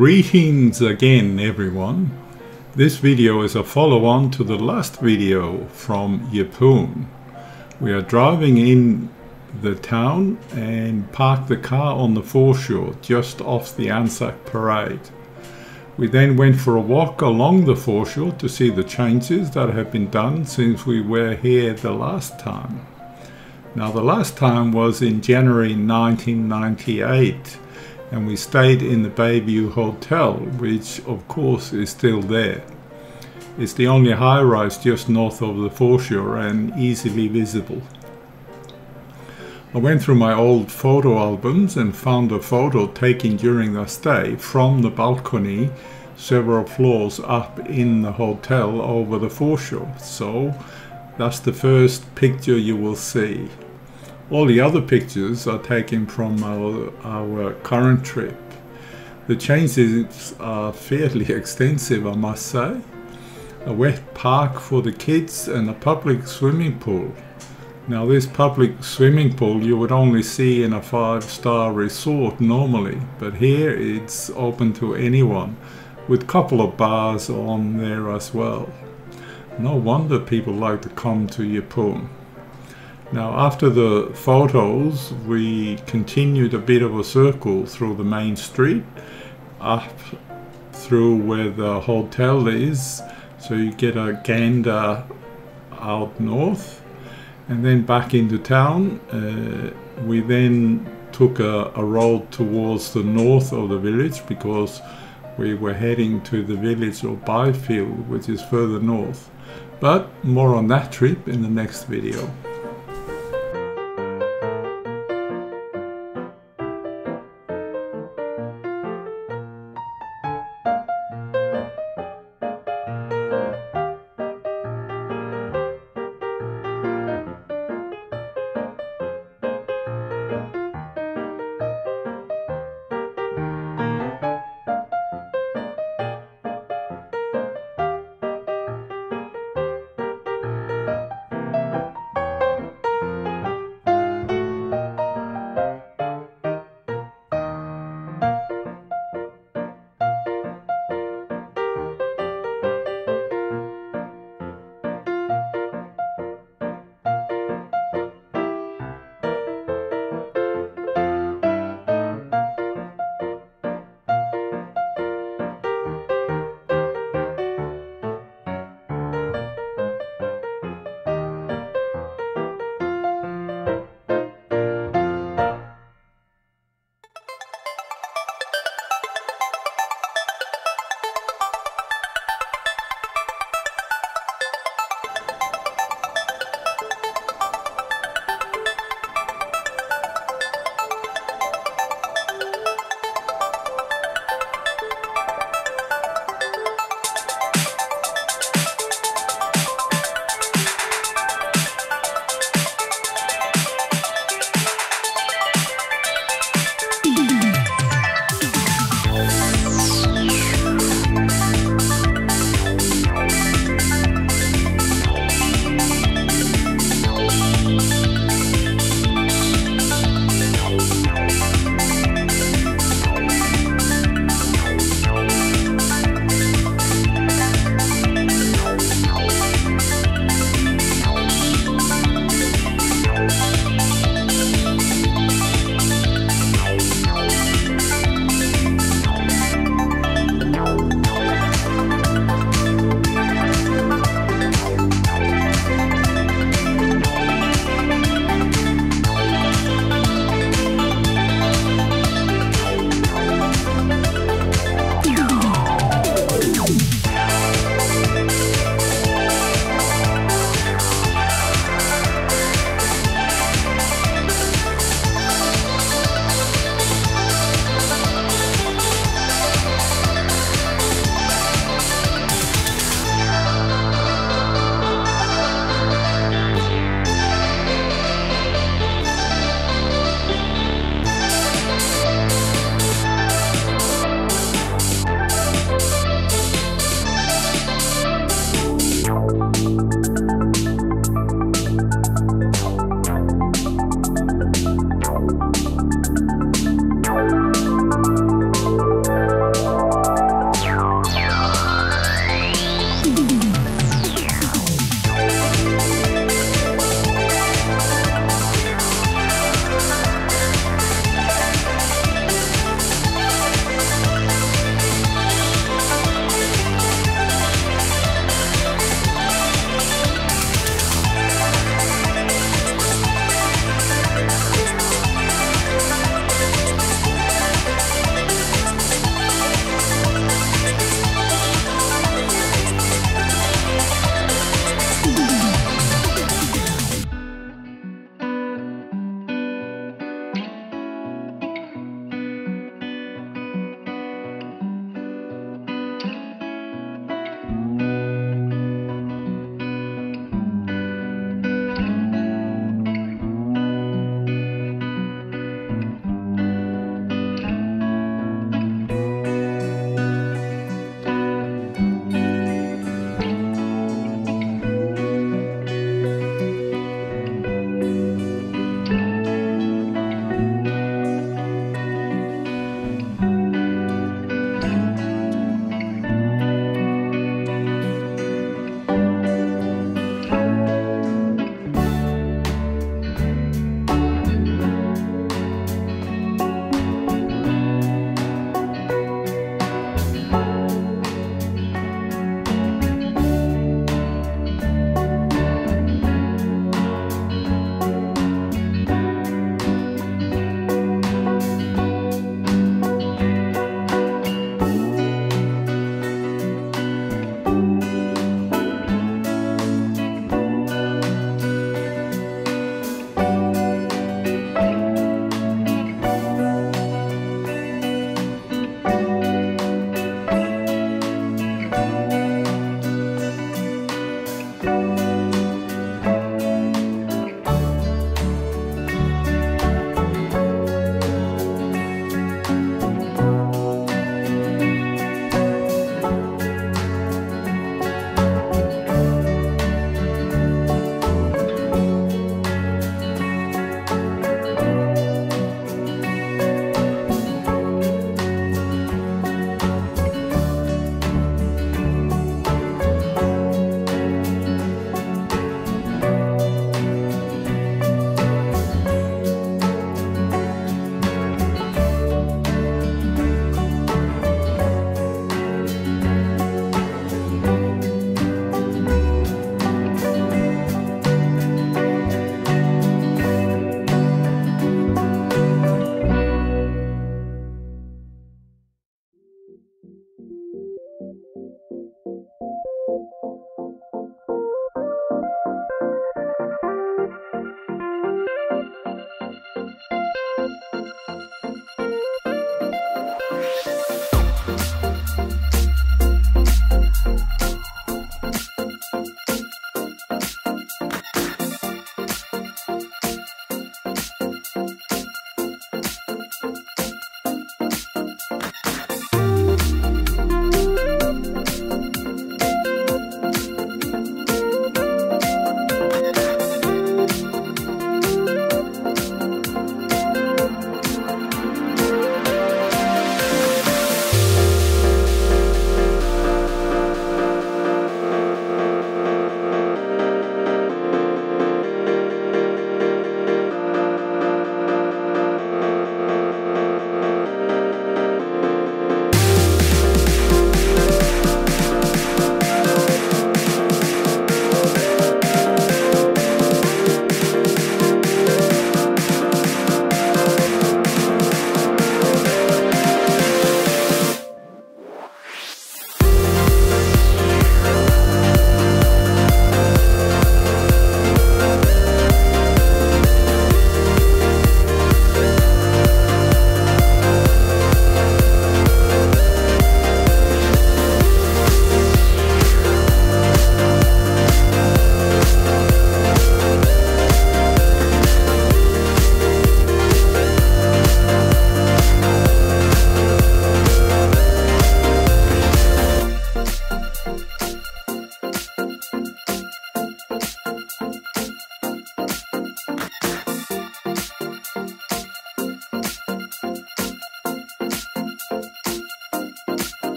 Greetings again everyone. This video is a follow-on to the last video from Yeppoon. We are driving in the town and parked the car on the foreshore just off the Anzac parade. We then went for a walk along the foreshore to see the changes that have been done since we were here the last time. Now the last time was in January 1998 and we stayed in the Bayview Hotel, which of course is still there. It's the only high-rise just north of the foreshore and easily visible. I went through my old photo albums and found a photo taken during the stay from the balcony several floors up in the hotel over the foreshore. So that's the first picture you will see. All the other pictures are taken from our current trip. The changes are fairly extensive, I must say. A wet park for the kids and a public swimming pool. Now this public swimming pool you would only see in a 5-star resort normally, but here it's open to anyone with a couple of bars on there as well. No wonder people like to come to Yeppoon. Now after the photos we continued a bit of a circle through the main street up through where the hotel is, so you get a gander out north and then back into town. We then took a road towards the north of the village because we were heading to the village of Byfield, which is further north. But more on that trip in the next video.